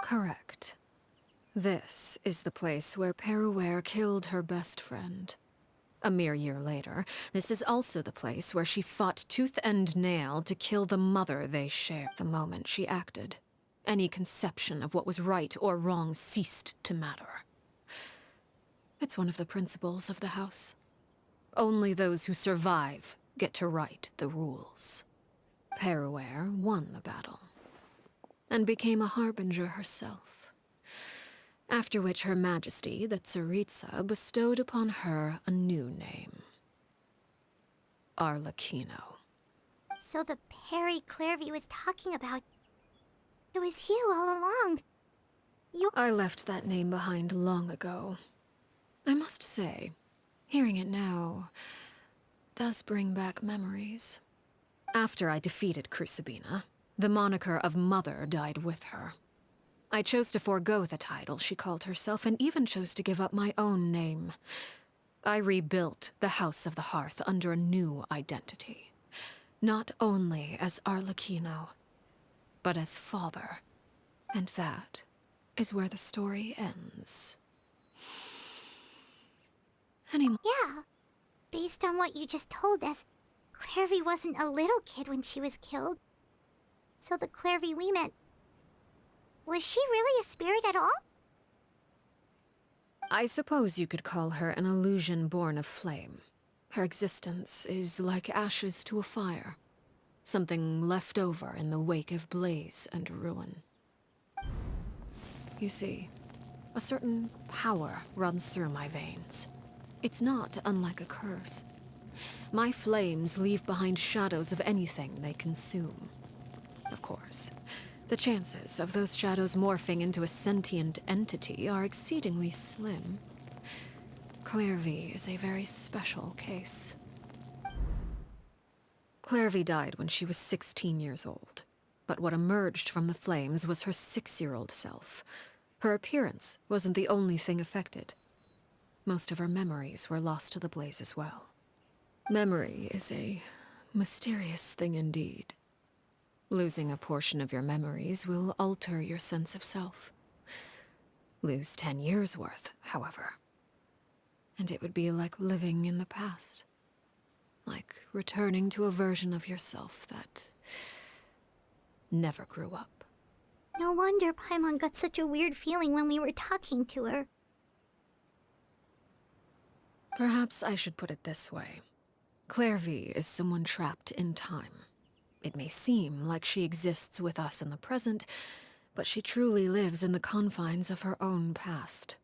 Correct. This is the place where Peruware killed her best friend. A mere year later, this is also the place where she fought tooth and nail to kill the mother they shared. The moment she acted, any conception of what was right or wrong ceased to matter. It's one of the principles of the house. Only those who survive get to write the rules. Peruware won the battle, and became a harbinger herself. After which Her Majesty, the Tsaritsa, bestowed upon her a new name. Arlecchino. So the Perry Clairvy was talking about... It was you all along. I left that name behind long ago. I must say, hearing it now does bring back memories. After I defeated Crucibina, the moniker of Mother died with her. I chose to forego the title she called herself, and even chose to give up my own name. I rebuilt the House of the Hearth under a new identity. Not only as Arlecchino, but as father. And that is where the story ends. Yeah. Based on what you just told us, Clairvy wasn't a little kid when she was killed. So the Clairvy we met... Was she really a spirit at all? I suppose you could call her an illusion born of flame. Her existence is like ashes to a fire. Something left over in the wake of blaze and ruin. You see, a certain power runs through my veins. It's not unlike a curse. My flames leave behind shadows of anything they consume. Of course, the chances of those shadows morphing into a sentient entity are exceedingly slim. Clairvy is a very special case. Clairvy died when she was 16 years old, but what emerged from the flames was her 6-year-old self. Her appearance wasn't the only thing affected. Most of her memories were lost to the blaze as well. Memory is a mysterious thing indeed. Losing a portion of your memories will alter your sense of self. Lose 10 years' worth, however, and it would be like living in the past. Like returning to a version of yourself that never grew up. No wonder Paimon got such a weird feeling when we were talking to her. Perhaps I should put it this way. Clairvy is someone trapped in time. It may seem like she exists with us in the present, but she truly lives in the confines of her own past.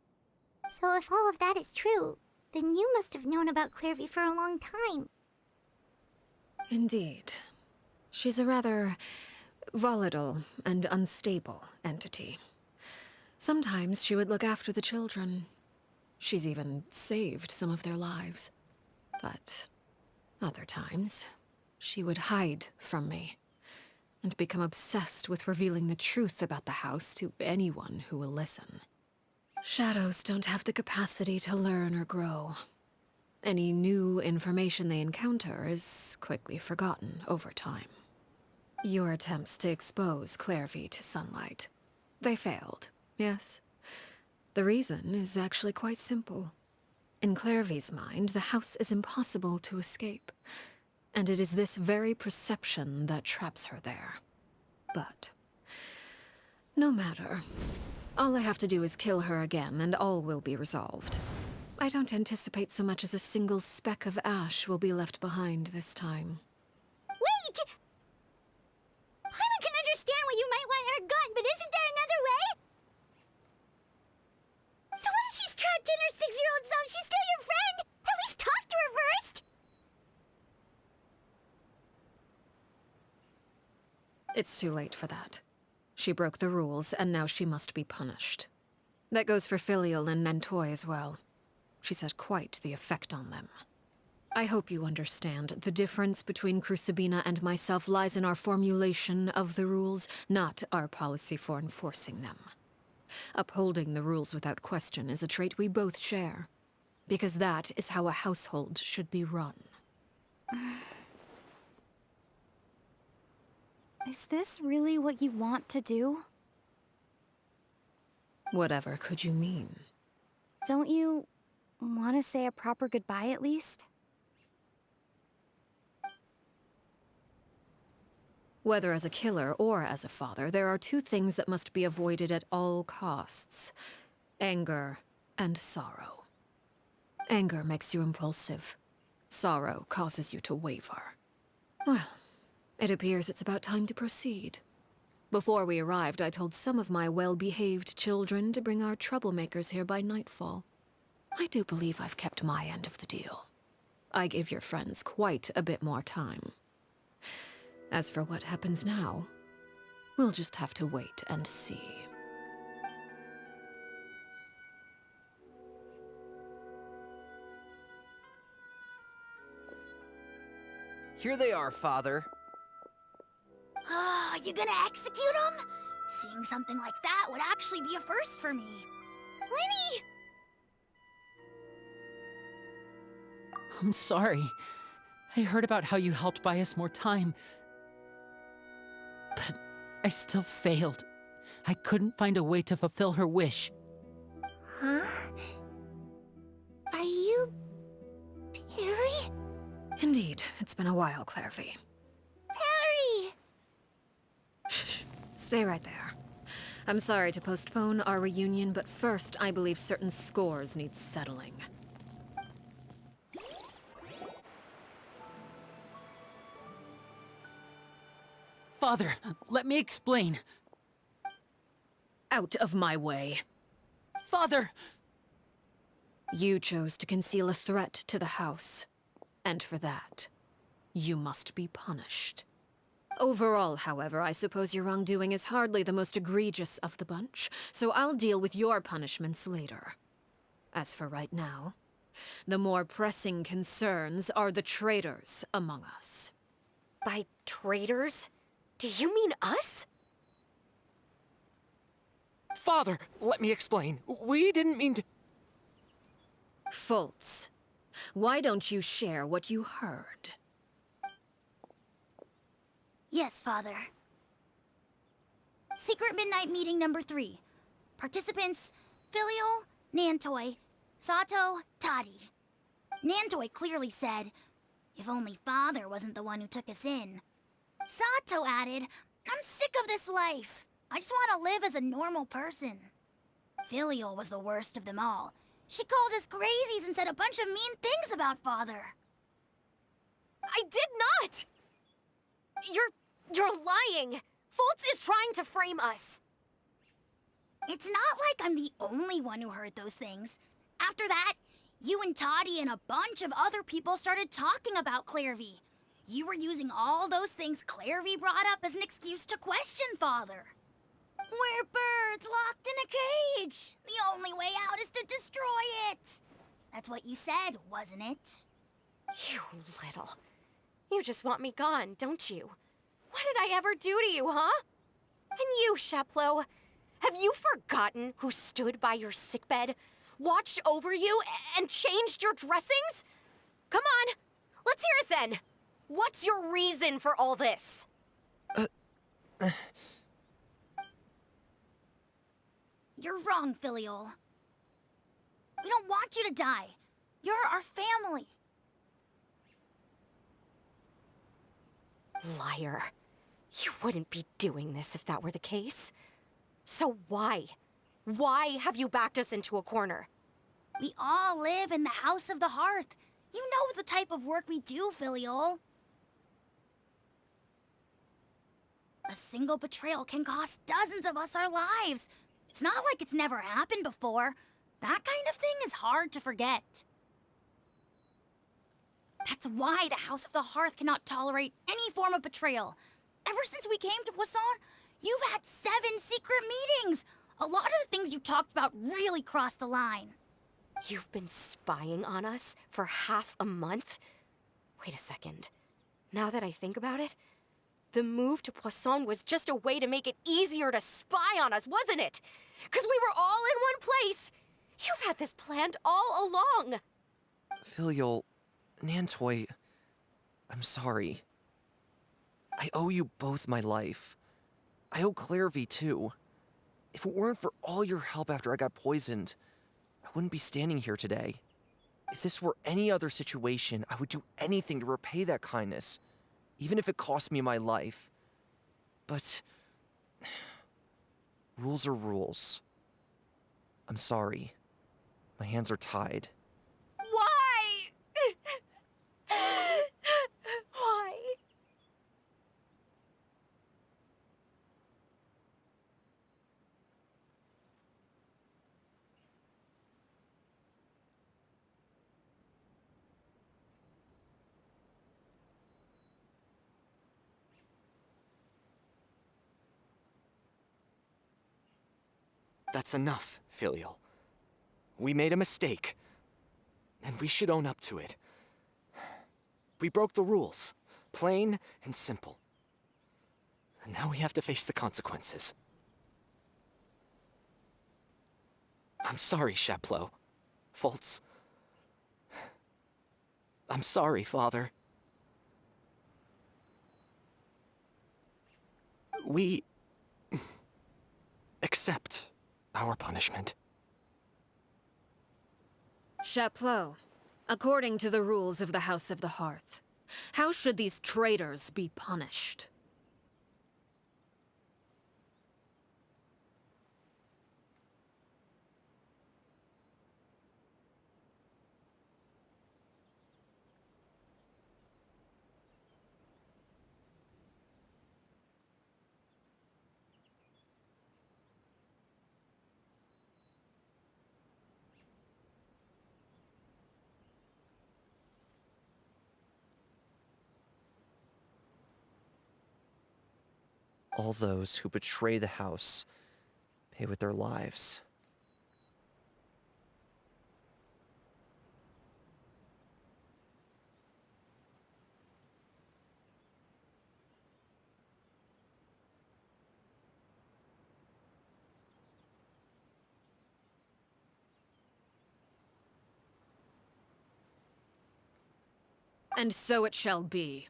So if all of that is true, then you must have known about Clairvy for a long time. Indeed. She's a rather volatile and unstable entity. Sometimes she would look after the children. She's even saved some of their lives. But other times, she would hide from me and become obsessed with revealing the truth about the house to anyone who will listen. Shadows don't have the capacity to learn or grow. Any new information they encounter is quickly forgotten over time. Your attempts to expose Clairvy to sunlight. They failed, yes? The reason is actually quite simple. In Clairvy's mind, the house is impossible to escape, and it is this very perception that traps her there. But no matter. All I have to do is kill her again, and all will be resolved. I don't anticipate so much as a single speck of ash will be left behind this time. Wait! Paimon can understand why you might want her gone, but isn't there another way? So what if she's trapped in her 6-year-old self? She's still your friend! At least talk to her first! It's too late for that. She broke the rules, and now she must be punished. That goes for Filial and Nantoy as well. She's had quite the effect on them. I hope you understand the difference between Crucibina and myself lies in our formulation of the rules, not our policy for enforcing them. Upholding the rules without question is a trait we both share, because that is how a household should be run. Is this really what you want to do? Whatever could you mean? Don't you want to say a proper goodbye at least? Whether as a killer or as a father, there are two things that must be avoided at all costs: anger and sorrow. Anger makes you impulsive. Sorrow causes you to waver. Well, it appears it's about time to proceed. Before we arrived, I told some of my well-behaved children to bring our troublemakers here by nightfall. I do believe I've kept my end of the deal. I give your friends quite a bit more time. As for what happens now, we'll just have to wait and see. Here they are, Father. Oh, you gonna execute him? Seeing something like that would actually be a first for me. Lenny! I'm sorry. I heard about how you helped buy us more time. But I still failed. I couldn't find a way to fulfill her wish. Huh? Are you... Perry? Indeed, it's been a while, Clairvy. Perry! Shh. Stay right there. I'm sorry to postpone our reunion, but first I believe certain scores need settling. Father, let me explain. Out of my way. Father! You chose to conceal a threat to the house. And for that, you must be punished. Overall, however, I suppose your wrongdoing is hardly the most egregious of the bunch, so I'll deal with your punishments later. As for right now, the more pressing concerns are the traitors among us. By traitors? Do you mean us? Father, let me explain. We didn't mean to... Fultz, why don't you share what you heard? Yes, Father. Secret Midnight Meeting number 3. Participants, Filial, Nantoy, Sato, Toddy. Nantoy clearly said, if only Father wasn't the one who took us in. Sato added, I'm sick of this life. I just want to live as a normal person. Filial was the worst of them all. She called us crazies and said a bunch of mean things about Father. I did not! You're lying! Fultz is trying to frame us. It's not like I'm the only one who heard those things. After that, you and Toddy and a bunch of other people started talking about Clairvy. You were using all those things Clairvy brought up as an excuse to question Father. We're birds locked in a cage. The only way out is to destroy it. That's what you said, wasn't it? You little. You just want me gone, don't you? What did I ever do to you, huh? And you, Sheplo, have you forgotten who stood by your sickbed, watched over you, and changed your dressings? Come on, let's hear it then. What's your reason for all this? You're wrong, Filial. We don't want you to die. You're our family. Liar. You wouldn't be doing this if that were the case. So why? Why have you backed us into a corner? We all live in the House of the Hearth. You know the type of work we do, Filial. A single betrayal can cost dozens of us our lives. It's not like it's never happened before. That kind of thing is hard to forget. That's why the House of the Hearth cannot tolerate any form of betrayal. Ever since we came to Poisson, you've had 7 secret meetings. A lot of the things you talked about really crossed the line. You've been spying on us for half a month? Wait a second. Now that I think about it, the move to Poisson was just a way to make it easier to spy on us, wasn't it? Because we were all in one place. You've had this planned all along. Filial, Nantoy, I'm sorry. I owe you both my life. I owe Clairvy too. If it weren't for all your help after I got poisoned, I wouldn't be standing here today. If this were any other situation, I would do anything to repay that kindness, even if it cost me my life. But rules are rules. I'm sorry. My hands are tied. Why? Why? That's enough, Filial. We made a mistake, and we should own up to it. We broke the rules, plain and simple. And now we have to face the consequences. I'm sorry, Chapleau. Foltz. I'm sorry, Father. We accept our punishment. Chapleau, according to the rules of the House of the Hearth, how should these traitors be punished? All those who betray the house pay with their lives. And so it shall be.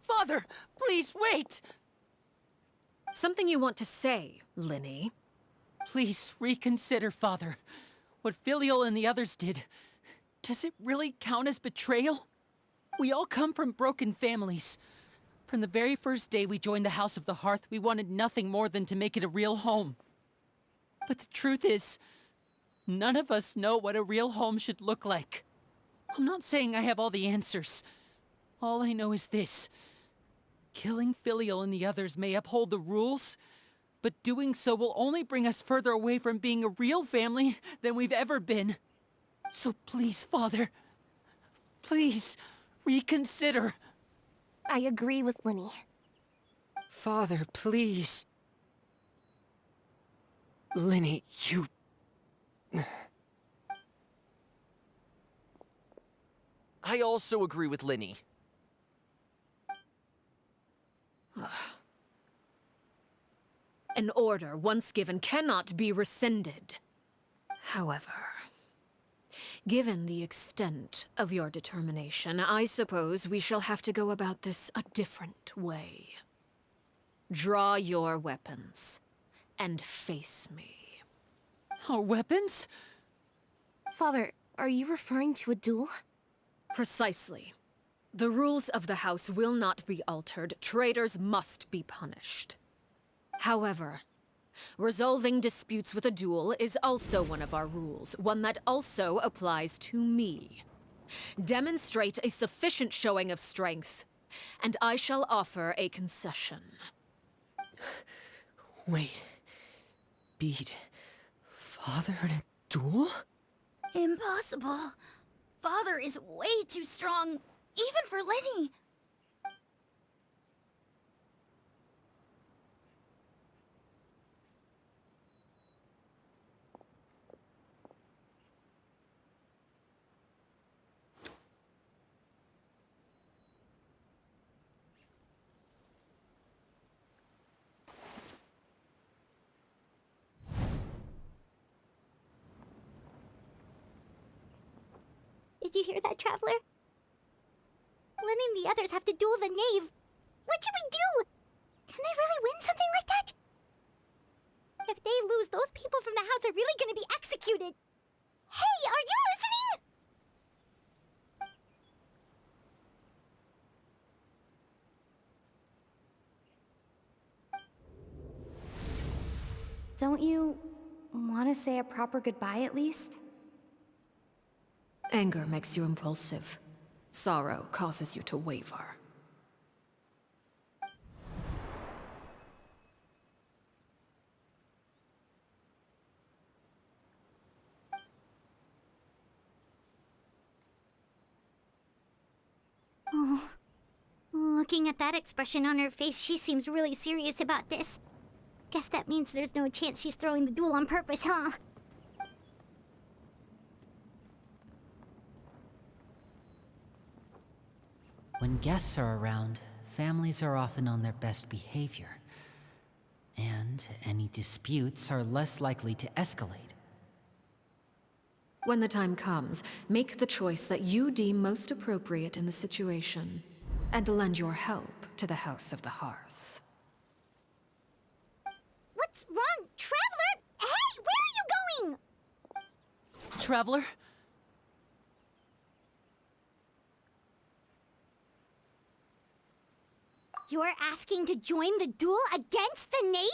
Father, please wait! Something you want to say, Linny? Please reconsider, Father. What Filial and the others did, does it really count as betrayal? We all come from broken families. From the very first day we joined the House of the Hearth, we wanted nothing more than to make it a real home. But the truth is, none of us know what a real home should look like. I'm not saying I have all the answers. All I know is this. Killing Filial and the others may uphold the rules, but doing so will only bring us further away from being a real family than we've ever been. So please, Father, please reconsider. I agree with Linny. Father, please. Linny, you... I also agree with Linny. An order once given cannot be rescinded. However, given the extent of your determination, I suppose we shall have to go about this a different way. Draw your weapons and face me. Our weapons? Father, are you referring to a duel? Precisely. The rules of the house will not be altered. Traitors must be punished. However, resolving disputes with a duel is also one of our rules, one that also applies to me. Demonstrate a sufficient showing of strength, and I shall offer a concession. Wait. Beat Father in a duel? Impossible. Father is way too strong, even for Linny. Did you hear that, Traveler? Letting the others have to duel the knave. What should we do? Can they really win something like that? If they lose, those people from the house are really gonna be executed. Hey, are you listening? Don't you want to say a proper goodbye at least? Anger makes you impulsive. Sorrow causes you to waver. Oh. Looking at that expression on her face, she seems really serious about this. Guess that means there's no chance she's throwing the duel on purpose, huh? When guests are around, families are often on their best behavior. And any disputes are less likely to escalate. When the time comes, make the choice that you deem most appropriate in the situation, and lend your help to the House of the Hearth. What's wrong, Traveler? Hey, where are you going? Traveler? You're asking to join the duel against the knave?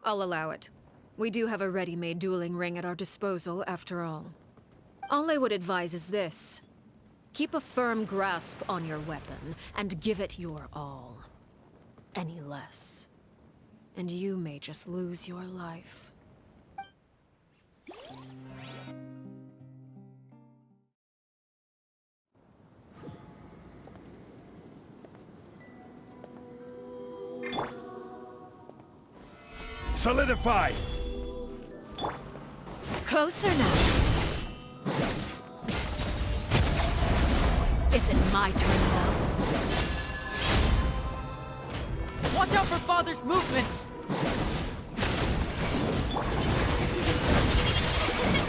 I'll allow it. We do have a ready-made dueling ring at our disposal, after all. All I would advise is this. Keep a firm grasp on your weapon, and give it your all. Any less, and you may just lose your life. Solidify! Closer now. Is it my turn now? Watch out for Father's movements!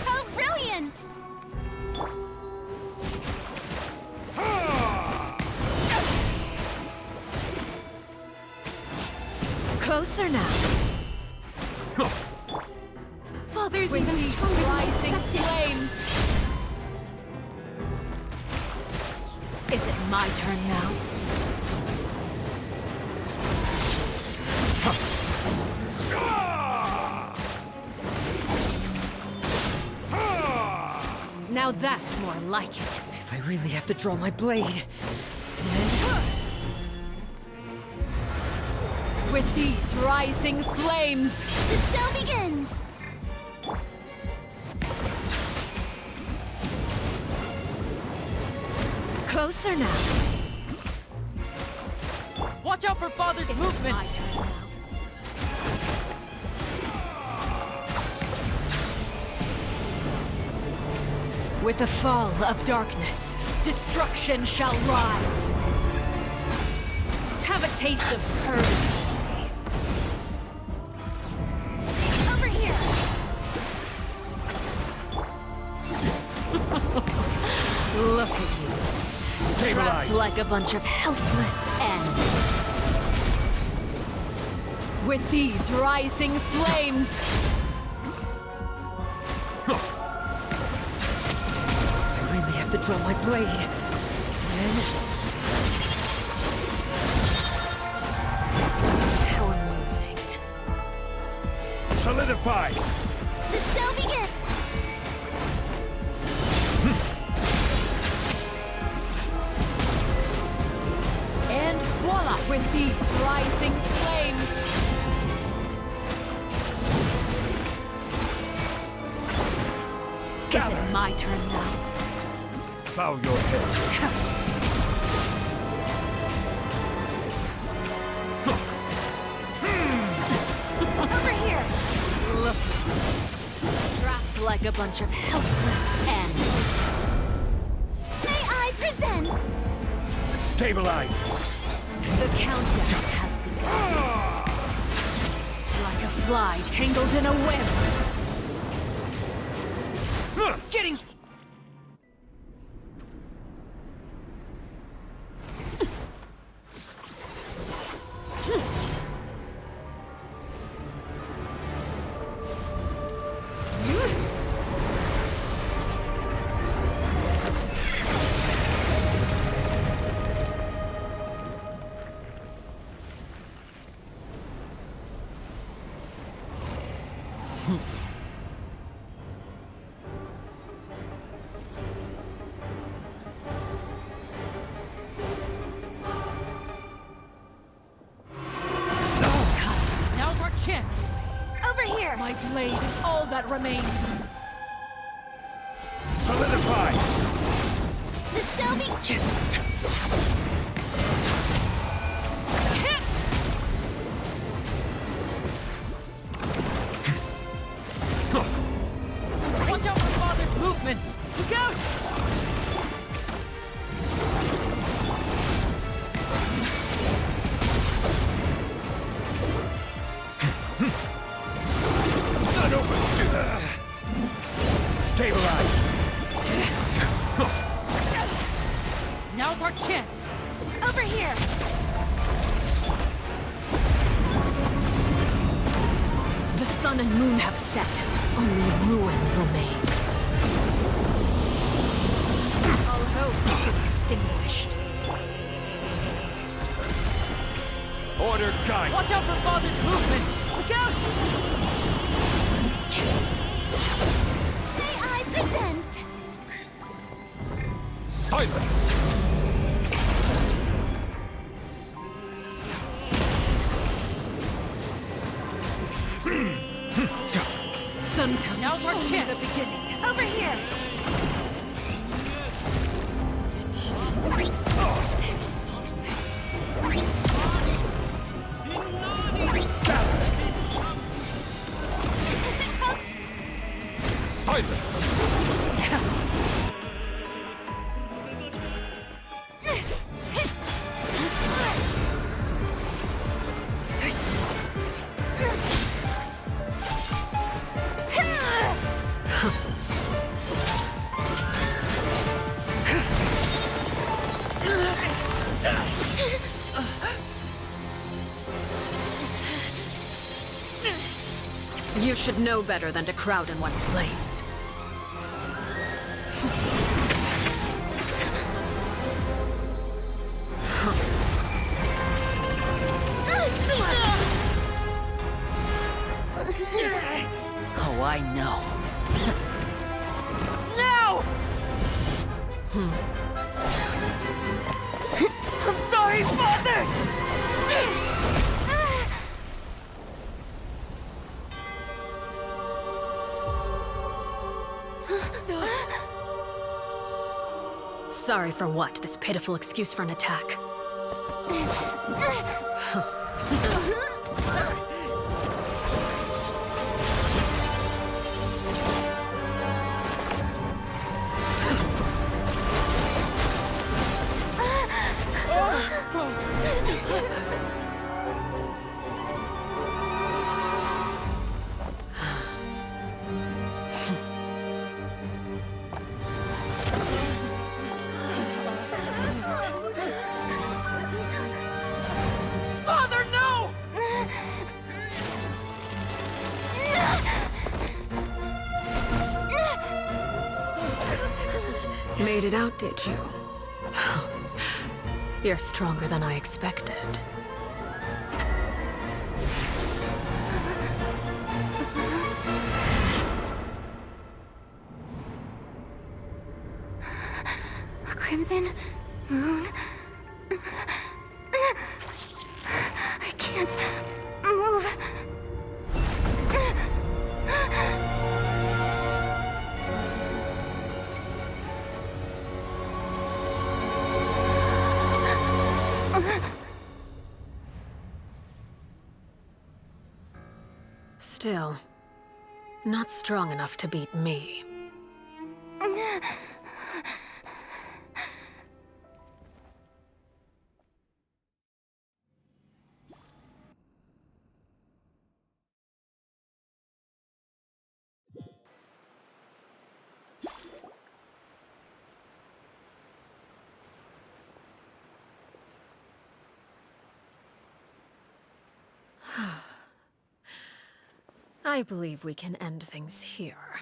Oh, brilliant! Closer now. Father's With even these stronger than I rising expected. flames. Is it my turn now? Now that's more like it. If I really have to draw my blade, With these rising flames. The show begins! Closer now. watch out for Father's Is it my movements! turn now? With the fall of darkness, destruction shall rise. Have a taste of purgatory. Over here! Look at you. Stabilize! Trapped like a bunch of helpless animals. With these rising flames, I really have to draw my blade. how amusing. Solidify! The show begins! And voila! With these rising flames, is it my turn now? Bow your head. Over here! Look, trapped like a bunch of helpless animals. May I present? Stabilize! The countdown has begun. Like a fly tangled in a web. Getting... Now's our chance! Over here! My blade is all that remains. Solidify! This shall be... Watch out for Father's movements! Look out! Not over! Stabilize! Now's our chance! Over here! The sun and moon have set. Only ruin remains. All hope has been extinguished. Order guide! Watch out for Father's movements! Look out! May I present? Silence! Sometimes Now's our chance! The beginning. Over here! Silence! You should know better than to crowd in one place. Oh, I know. No! I'm sorry, Father! Sorry for what? This pitiful excuse for an attack. Father, no! Made it out, did you? You're stronger than I expected. A crimson moon. I can't move. Still, not strong enough to beat me. I believe we can end things here.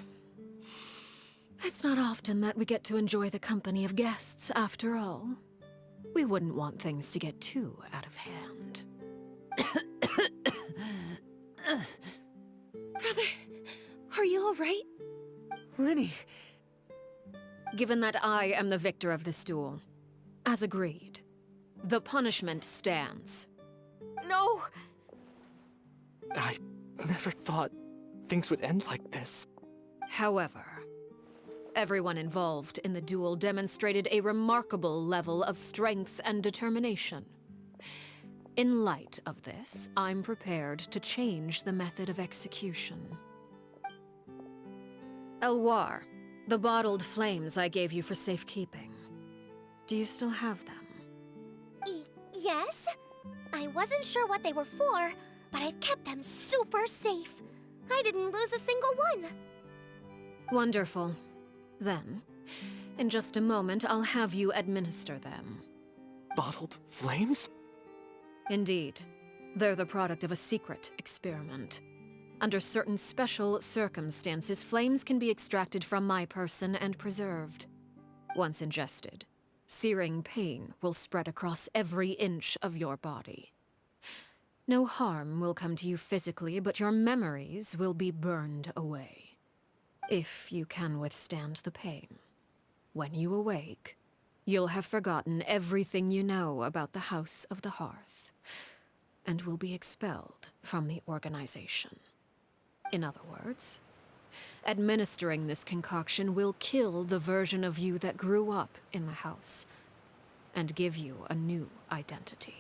It's not often that we get to enjoy the company of guests, after all. We wouldn't want things to get too out of hand. Brother, are you alright? Lenny. Given that I am the victor of this duel, as agreed, the punishment stands. No! I never thought things would end like this. However, everyone involved in the duel demonstrated a remarkable level of strength and determination. In light of this, I'm prepared to change the method of execution. Elwar, the bottled flames I gave you for safekeeping. Do you still have them? Yes? I wasn't sure what they were for, but I've kept them super safe. I didn't lose a single one. Wonderful. Then, in just a moment, I'll have you administer them. Bottled flames? Indeed. They're the product of a secret experiment. Under certain special circumstances, flames can be extracted from my person and preserved. Once ingested, searing pain will spread across every inch of your body. No harm will come to you physically, but your memories will be burned away. If you can withstand the pain. When you awake, you'll have forgotten everything you know about the House of the Hearth, and will be expelled from the organization. In other words, administering this concoction will kill the version of you that grew up in the house, and give you a new identity.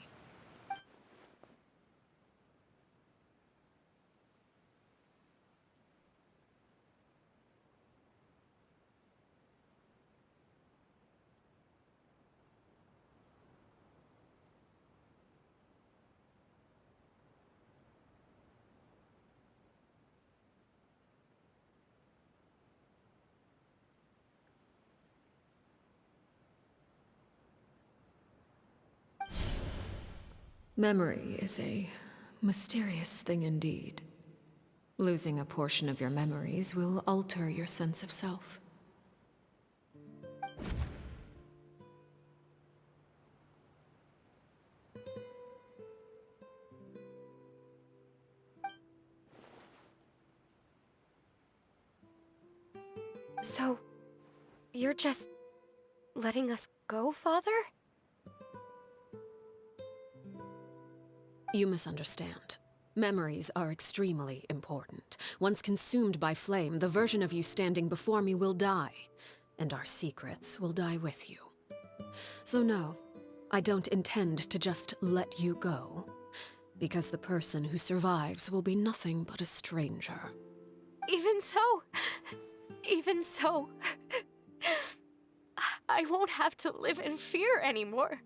Memory is a mysterious thing indeed. Losing a portion of your memories will alter your sense of self. So, you're just letting us go, Father? You misunderstand. Memories are extremely important. Once consumed by flame, the version of you standing before me will die, and our secrets will die with you. So no, I don't intend to just let you go, because the person who survives will be nothing but a stranger. Even so, I won't have to live in fear anymore.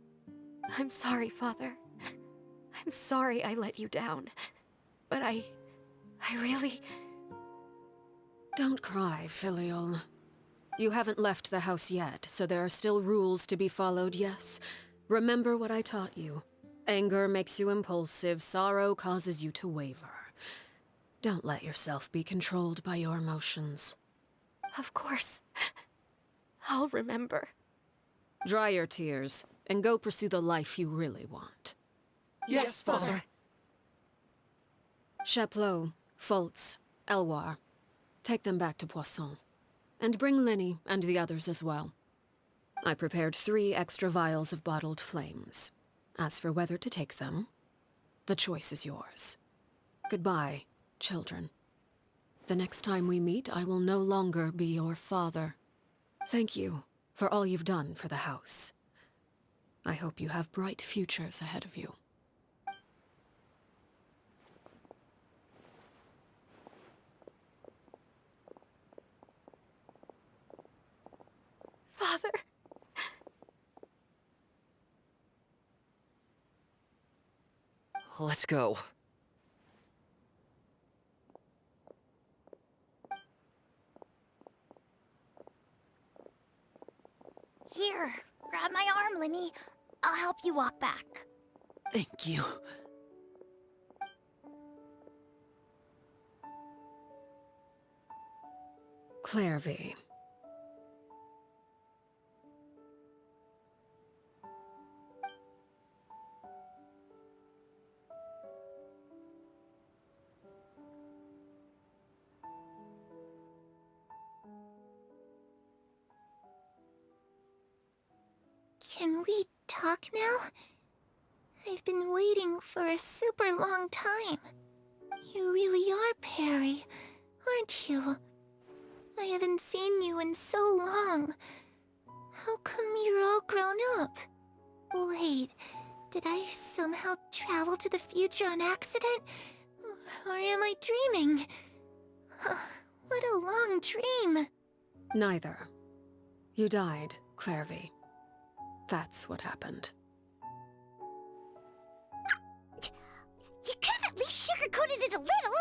I'm sorry, Father. I'm sorry I let you down. But I really... Don't cry, Filial. You haven't left the house yet, so there are still rules to be followed, yes? Remember what I taught you. Anger makes you impulsive, sorrow causes you to waver. Don't let yourself be controlled by your emotions. Of course. I'll remember. Dry your tears, and go pursue the life you really want. Yes, Father. Chaplot, Foltz, Elwar. Take them back to Poisson. And bring Lenny and the others as well. I prepared 3 extra vials of bottled flames. As for whether to take them, the choice is yours. Goodbye, children. The next time we meet, I will no longer be your father. Thank you for all you've done for the house. I hope you have bright futures ahead of you. Father! Let's go. Here, grab my arm, Lenny. I'll help you walk back. Thank you. Clairvy. Can we talk now? I've been waiting for a super long time. You really are Perry, aren't you? I haven't seen you in so long. How come you're all grown up? Wait, did I somehow travel to the future on accident? Or am I dreaming? What a long dream. Neither. You died, Clairvy. That's what happened. You could have at least sugarcoated it a little.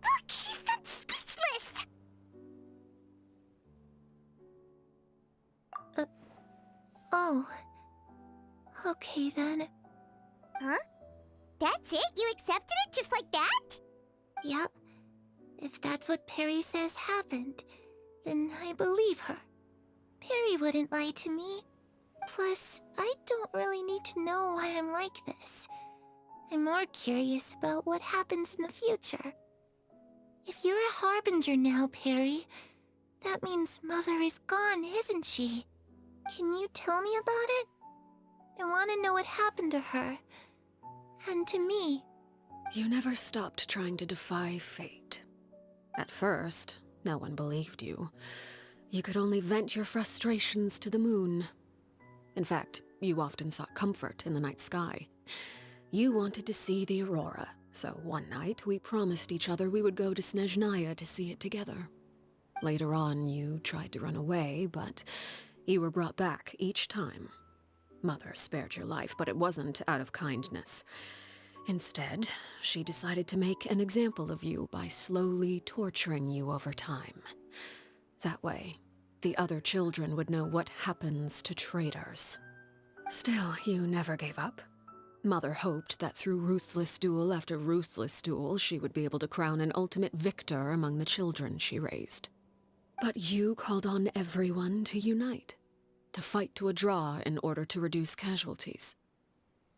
Look, she's done speechless. Oh. Okay then. Huh? That's it? You accepted it just like that? Yep. If that's what Perry says happened, then I believe her. Perry wouldn't lie to me. Plus, I don't really need to know why I'm like this. I'm more curious about what happens in the future. If you're a harbinger now, Perry, that means Mother is gone, isn't she? Can you tell me about it? I want to know what happened to her. And to me. You never stopped trying to defy fate. At first, no one believed you. You could only vent your frustrations to the moon. In fact, you often sought comfort in the night sky. You wanted to see the aurora, so one night we promised each other we would go to Snezhnaya to see it together. Later on, you tried to run away, but you were brought back each time. Mother spared your life, but it wasn't out of kindness. Instead, she decided to make an example of you by slowly torturing you over time. That way, the other children would know what happens to traitors. Still, you never gave up. Mother hoped that through ruthless duel after ruthless duel, she would be able to crown an ultimate victor among the children she raised. But you called on everyone to unite, to fight to a draw in order to reduce casualties.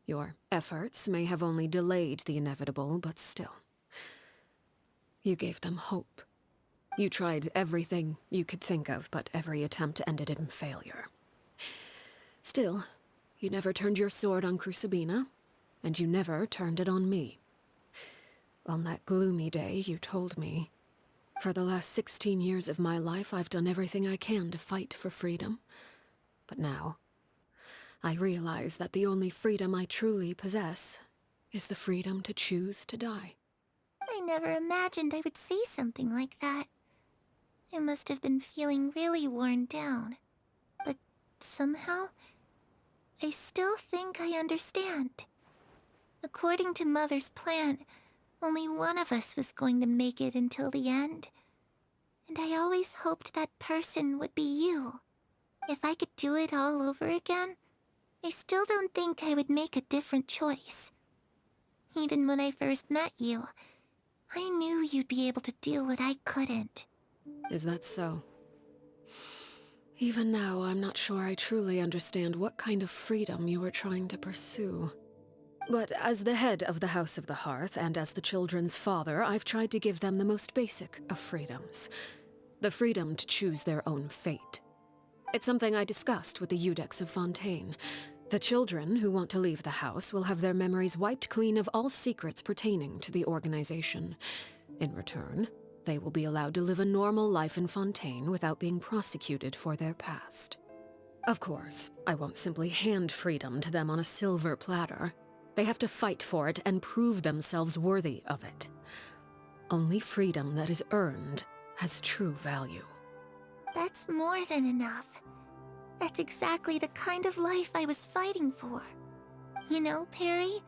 Your efforts may have only delayed the inevitable, but still. You gave them hope. You tried everything you could think of, but every attempt ended in failure. Still, you never turned your sword on Crucibina, and you never turned it on me. On that gloomy day, you told me, "For the last 16 years of my life, I've done everything I can to fight for freedom. But now, I realize that the only freedom I truly possess is the freedom to choose to die." I never imagined I would say something like that. I must have been feeling really worn down. But somehow, I still think I understand. According to Mother's plan, only one of us was going to make it until the end. And I always hoped that person would be you. If I could do it all over again, I still don't think I would make a different choice. Even when I first met you, I knew you'd be able to do what I couldn't. Is that so? Even now, I'm not sure I truly understand what kind of freedom you were trying to pursue. But as the head of the House of the Hearth, and as the children's father, I've tried to give them the most basic of freedoms. The freedom to choose their own fate. It's something I discussed with the Eudex of Fontaine. The children who want to leave the house will have their memories wiped clean of all secrets pertaining to the organization. In return, they will be allowed to live a normal life in Fontaine without being prosecuted for their past. Of course, I won't simply hand freedom to them on a silver platter. They have to fight for it and prove themselves worthy of it. Only freedom that is earned has true value. That's more than enough. That's exactly the kind of life I was fighting for. You know, Perry,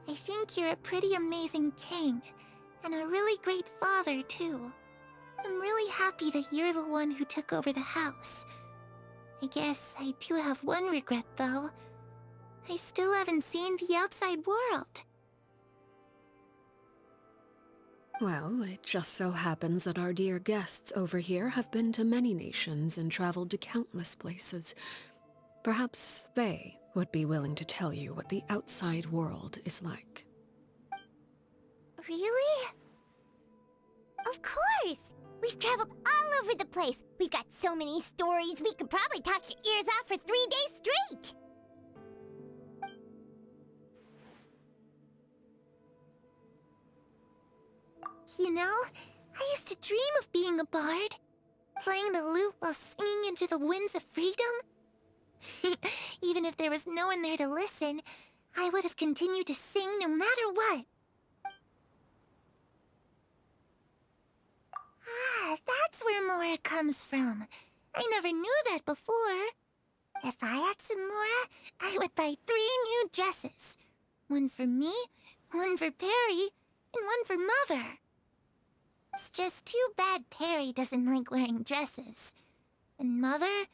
I think you're a pretty amazing king, and a really great father, too. I'm really happy that you're the one who took over the house. I guess I do have one regret, though. I still haven't seen the outside world. Well, it just so happens that our dear guests over here have been to many nations and traveled to countless places. Perhaps they would be willing to tell you what the outside world is like. Really? Of course! We've traveled all over the place. We've got so many stories, we could probably talk your ears off for 3 days straight! You know, I used to dream of being a bard. Playing the lute while singing into the winds of freedom. Even if there was no one there to listen, I would have continued to sing no matter what. Ah, that's where Mora comes from. I never knew that before. If I had some Mora, I would buy 3 new dresses. One for me, one for Perry, and one for Mother. It's just too bad Perry doesn't like wearing dresses. And Mother,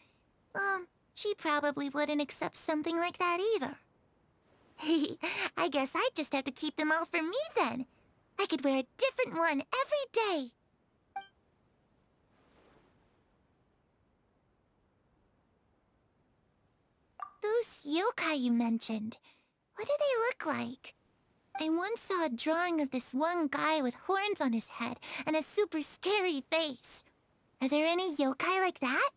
she probably wouldn't accept something like that either. I guess I'd just have to keep them all for me then. I could wear a different one every day. Those yokai you mentioned, what do they look like? I once saw a drawing of this one guy with horns on his head and a super scary face. Are there any yokai like that?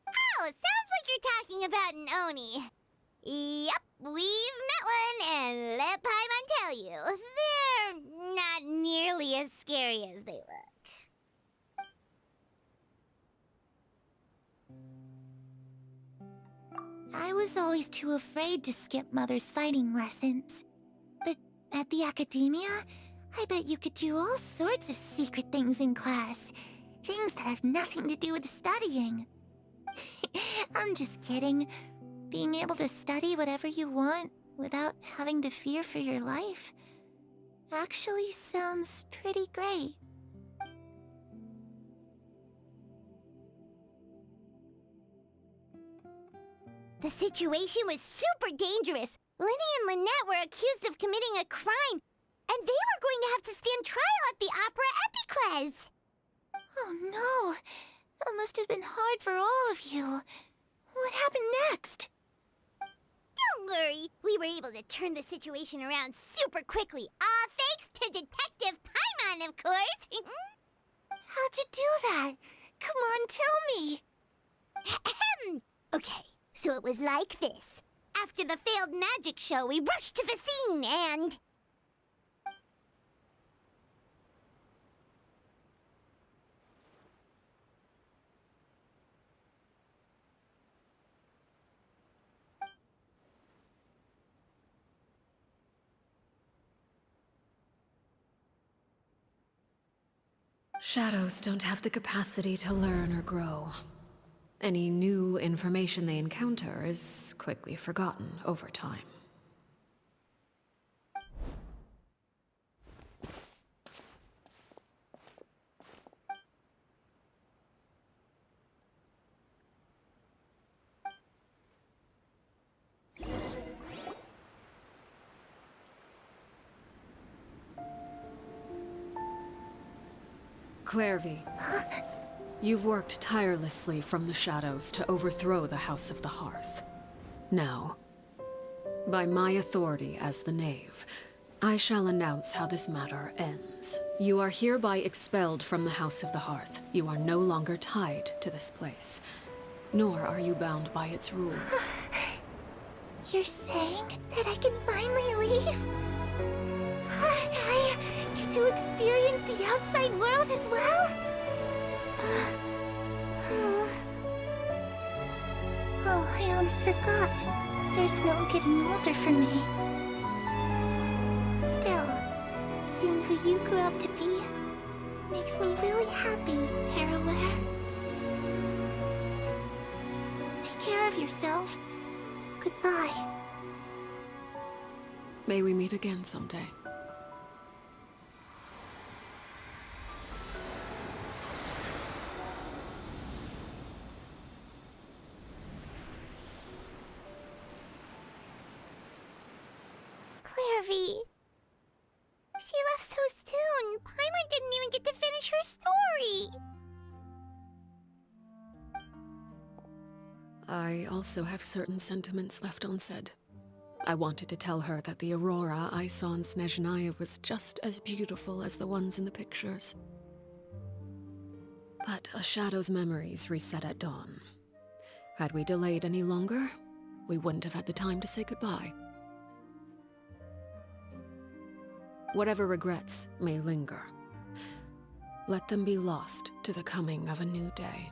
Oh, sounds like you're talking about an Oni. Yep, we've met one, and let Paimon tell you, they're not nearly as scary as they look. I was always too afraid to skip Mother's fighting lessons. But at the academia, I bet you could do all sorts of secret things in class. Things that have nothing to do with studying. I'm just kidding. Being able to study whatever you want without having to fear for your life actually sounds pretty great. The situation was super dangerous. Lenny and Lynette were accused of committing a crime, and they were going to have to stand trial at the Opera Epicles. Oh no, that must have been hard for all of you. What happened next? Don't worry, we were able to turn the situation around super quickly, all thanks to Detective Paimon, of course. How'd you do that? Come on, tell me. Okay, so it was like this. After the failed magic show, we rushed to the scene and... Shadows don't have the capacity to learn or grow. Any new information they encounter is quickly forgotten over time. Clairvy, you've worked tirelessly from the shadows to overthrow the House of the Hearth. Now, by my authority as the Knave, I shall announce how this matter ends. You are hereby expelled from the House of the Hearth. You are no longer tied to this place, nor are you bound by its rules. You're saying that I can finally leave? I get to experience the outside world as well? Oh, I almost forgot. There's no getting older for me. Still, seeing who you grew up to be makes me really happy, Parallel. Take care of yourself. Goodbye. May we meet again someday. Clairvy. She left so soon. Paimon didn't I also have certain sentiments left unsaid. I wanted to tell her that the aurora I saw in Snezhnaya was just as beautiful as the ones in the pictures. But a shadow's memories reset at dawn. Had we delayed any longer, we wouldn't have had the time to say goodbye. Whatever regrets may linger, let them be lost to the coming of a new day.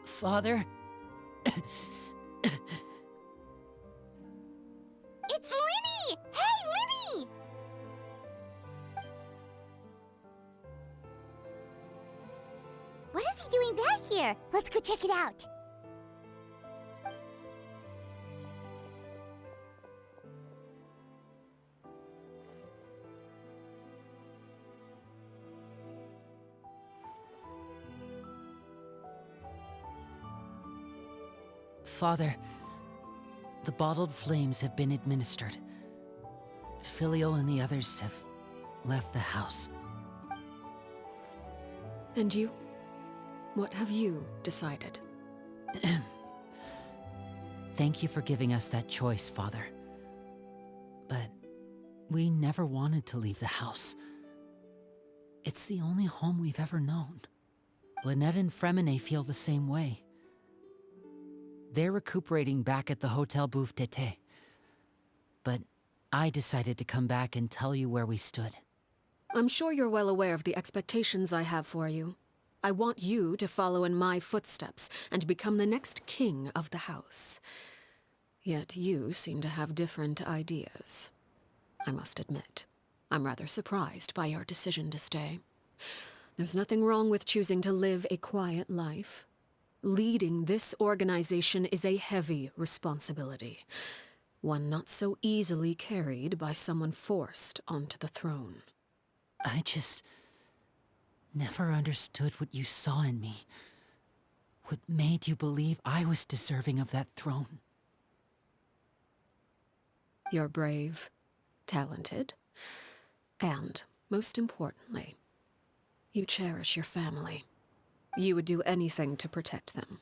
Father? It's Linny! Hey, Linny! What is he doing back here? Let's go check it out. Father, the bottled flames have been administered. Filial and the others have left the house. And you? What have you decided? Thank you for giving us that choice, Father. But we never wanted to leave the house. It's the only home we've ever known. Lynette and Fremine feel the same way. They're recuperating back at the Hotel Bouffe d'été. But I decided to come back and tell you where we stood. I'm sure you're well aware of the expectations I have for you. I want you to follow in my footsteps and become the next king of the house. Yet you seem to have different ideas. I must admit, I'm rather surprised by your decision to stay. There's nothing wrong with choosing to live a quiet life. Leading this organization is a heavy responsibility, one not so easily carried by someone forced onto the throne. I just never understood what you saw in me. What made you believe I was deserving of that throne? You're brave, talented, and, most importantly, you cherish your family. You would do anything to protect them,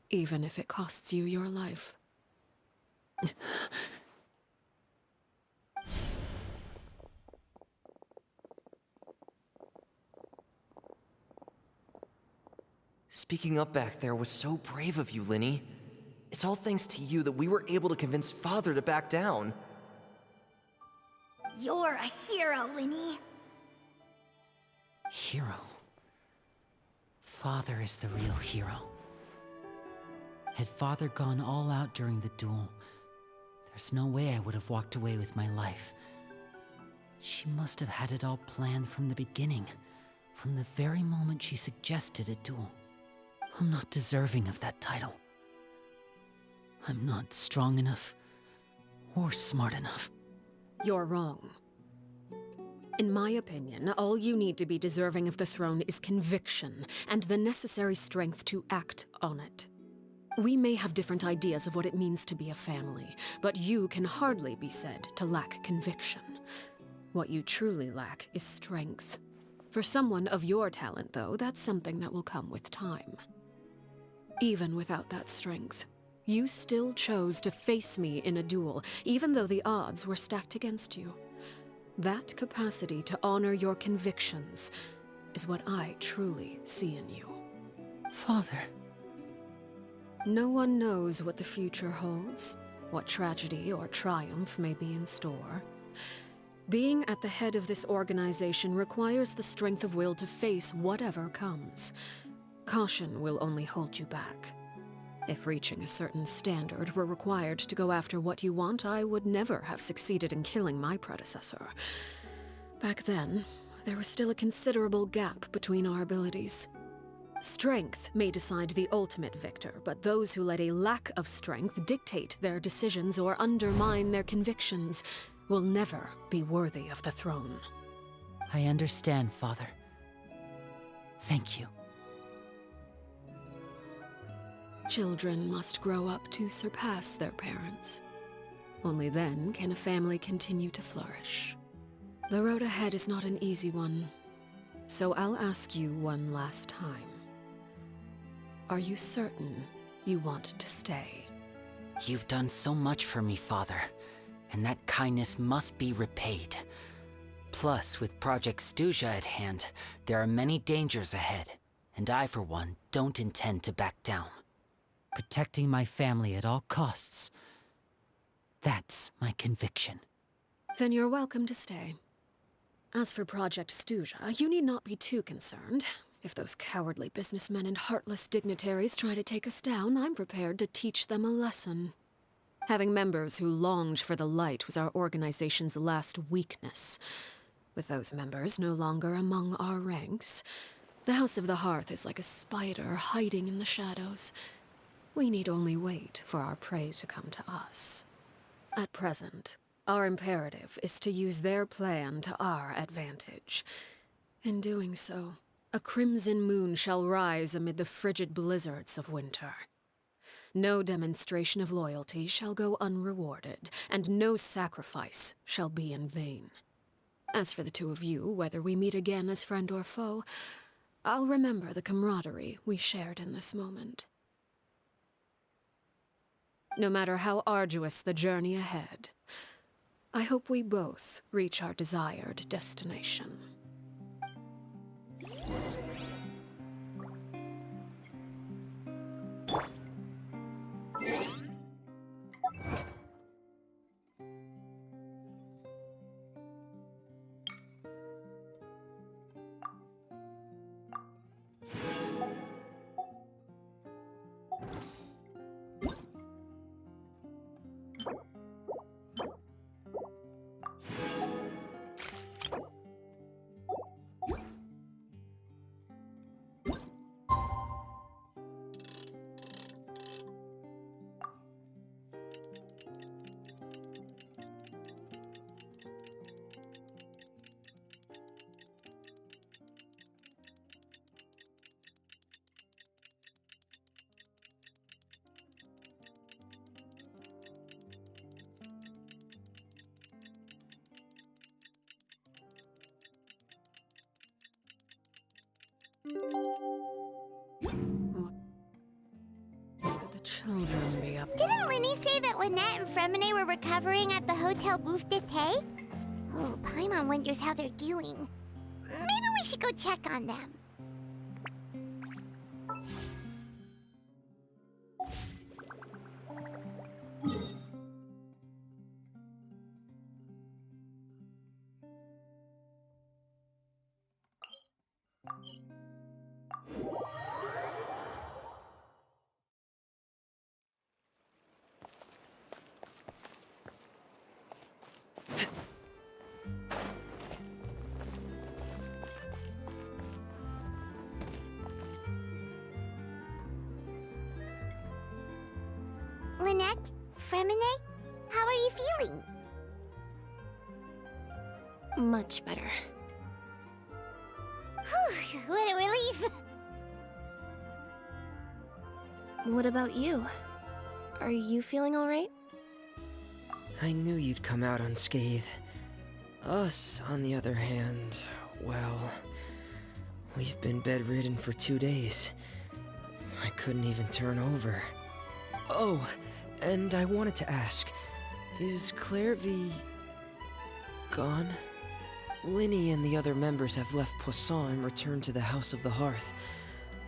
even if it costs you your life. Speaking up back there was so brave of you, Linny. It's all thanks to you that we were able to convince Father to back down. You're a hero, Linny. Hero. Father is the real hero. Had Father gone all out during the duel, there's no way I would have walked away with my life. She must have had it all planned from the beginning, from the very moment she suggested a duel. I'm not deserving of that title. I'm not strong enough or smart enough. You're wrong. In my opinion, all you need to be deserving of the throne is conviction and the necessary strength to act on it. We may have different ideas of what it means to be a family, but you can hardly be said to lack conviction. What you truly lack is strength. For someone of your talent, though, that's something that will come with time. Even without that strength, you still chose to face me in a duel, even though the odds were stacked against you. That capacity to honor your convictions is what I truly see in you. Father. No one knows what the future holds, what tragedy or triumph may be in store. Being at the head of this organization requires the strength of will to face whatever comes. Caution will only hold you back. If reaching a certain standard were required to go after what you want, I would never have succeeded in killing my predecessor. Back then, there was still a considerable gap between our abilities. Strength may decide the ultimate victor, but those who let a lack of strength dictate their decisions or undermine their convictions will never be worthy of the throne. I understand, Father. Thank you. Children must grow up to surpass their parents. Only then can a family continue to flourish. The road ahead is not an easy one, so I'll ask you one last time. Are you certain you want to stay? You've done so much for me, Father, and that kindness must be repaid. Plus, with Project Stuja at hand, there are many dangers ahead, and I, for one, don't intend to back down. Protecting my family at all costs. That's my conviction. Then you're welcome to stay. As for Project Stuja, you need not be too concerned. If those cowardly businessmen and heartless dignitaries try to take us down, I'm prepared to teach them a lesson. Having members who longed for the light was our organization's last weakness. With those members no longer among our ranks, the House of the Hearth is like a spider hiding in the shadows. We need only wait for our prey to come to us. At present, our imperative is to use their plan to our advantage. In doing so, a crimson moon shall rise amid the frigid blizzards of winter. No demonstration of loyalty shall go unrewarded, and no sacrifice shall be in vain. As for the two of you, whether we meet again as friend or foe, I'll remember the camaraderie we shared in this moment. No matter how arduous the journey ahead, I hope we both reach our desired destination. Could the children be up? Didn't Linny say that Lynette and Fremine were recovering at the Hotel Bouffe d'été? Oh, Paimon wonders how they're doing. Maybe we should go check on them. Lynette? Fremine? How are you feeling? Much better. Whew, what a relief! What about you? Are you feeling alright? I knew you'd come out unscathed. Us, on the other hand, well, we've been bedridden for 2 days. I couldn't even turn over. Oh, and I wanted to ask, is Clairvy gone? Linny and the other members have left Poisson and returned to the House of the Hearth.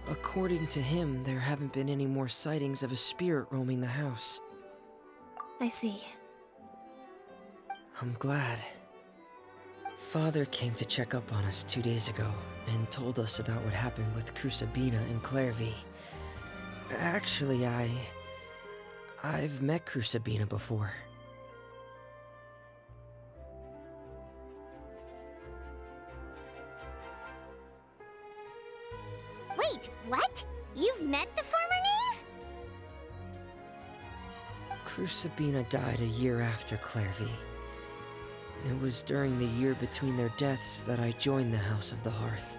According to him, there haven't been any more sightings of a spirit roaming the house. I see. I'm glad. Father came to check up on us 2 days ago and told us about what happened with Crusabina and Clairvy. Actually, I've met Crusabina before. Wait, what? You've met the former knave? Crusabina died a year after Clairvy. It was during the year between their deaths that I joined the House of the Hearth.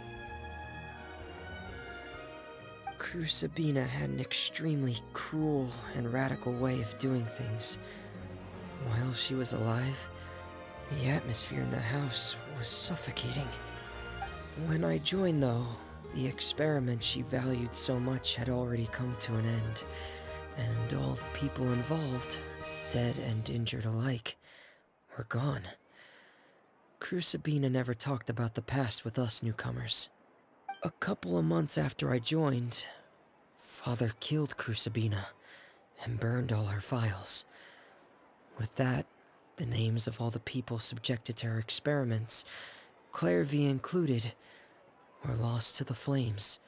Crusabina had an extremely cruel and radical way of doing things. While she was alive, the atmosphere in the house was suffocating. When I joined, though, The experiment she valued so much had already come to an end, and all the people involved, dead and injured alike, were gone. Crucibina never talked about the past with us newcomers. A couple of months after I joined, Father killed Crucibina and burned all her files. With that, the names of all the people subjected to her experiments, Clairvy included, were lost to the flames,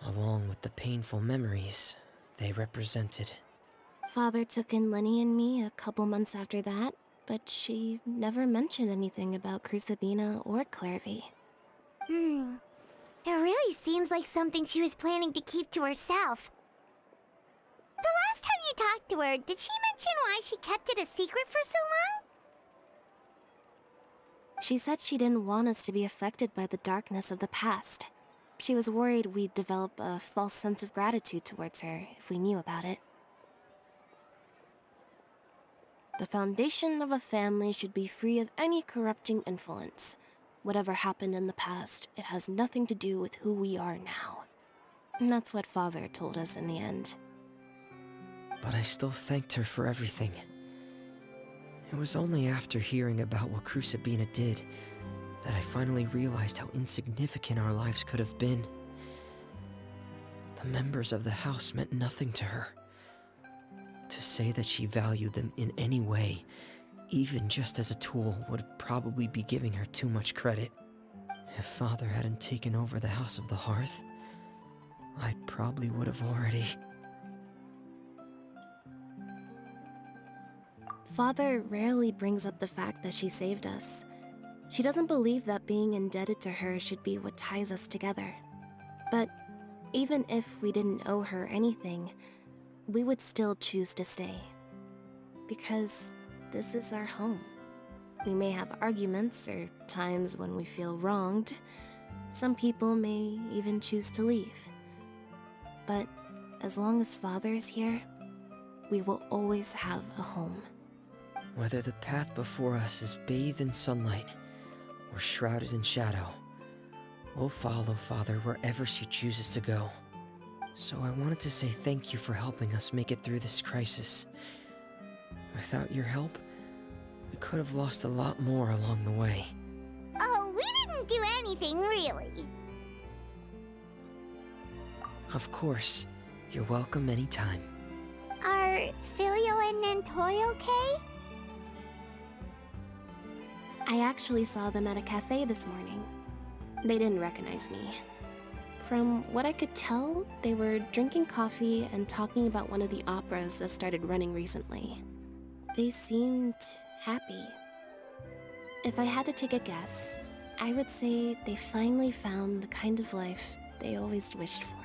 along with the painful memories they represented. Father took in Lenny and me a couple months after that, but she never mentioned anything about Crucibina or Clairvy. It really seems like something she was planning to keep to herself. The last time you talked to her, did she mention why she kept it a secret for so long? She said she didn't want us to be affected by the darkness of the past. She was worried we'd develop a false sense of gratitude towards her if we knew about it. The foundation of a family should be free of any corrupting influence. Whatever happened in the past, it has nothing to do with who we are now. And that's what Father told us in the end. But I still thanked her for everything. It was only after hearing about what Crucibina did that I finally realized how insignificant our lives could have been. The members of the house meant nothing to her. To say that she valued them in any way, even just as a tool, would probably be giving her too much credit. If Father hadn't taken over the House of the Hearth, I probably would have already... Father rarely brings up the fact that she saved us. She doesn't believe that being indebted to her should be what ties us together. But even if we didn't owe her anything, we would still choose to stay. Because this is our home. We may have arguments or times when we feel wronged. Some people may even choose to leave. But as long as Father is here, we will always have a home. Whether the path before us is bathed in sunlight or shrouded in shadow, we'll follow Father wherever she chooses to go. So I wanted to say thank you for helping us make it through this crisis. Without your help, we could have lost a lot more along the way. Oh, we didn't do anything, really. Of course, you're welcome anytime. Are Filial and Nantoy okay? I actually saw them at a cafe this morning. They didn't recognize me. From what I could tell, they were drinking coffee and talking about one of the operas that started running recently. They seemed happy. If I had to take a guess, I would say they finally found the kind of life they always wished for.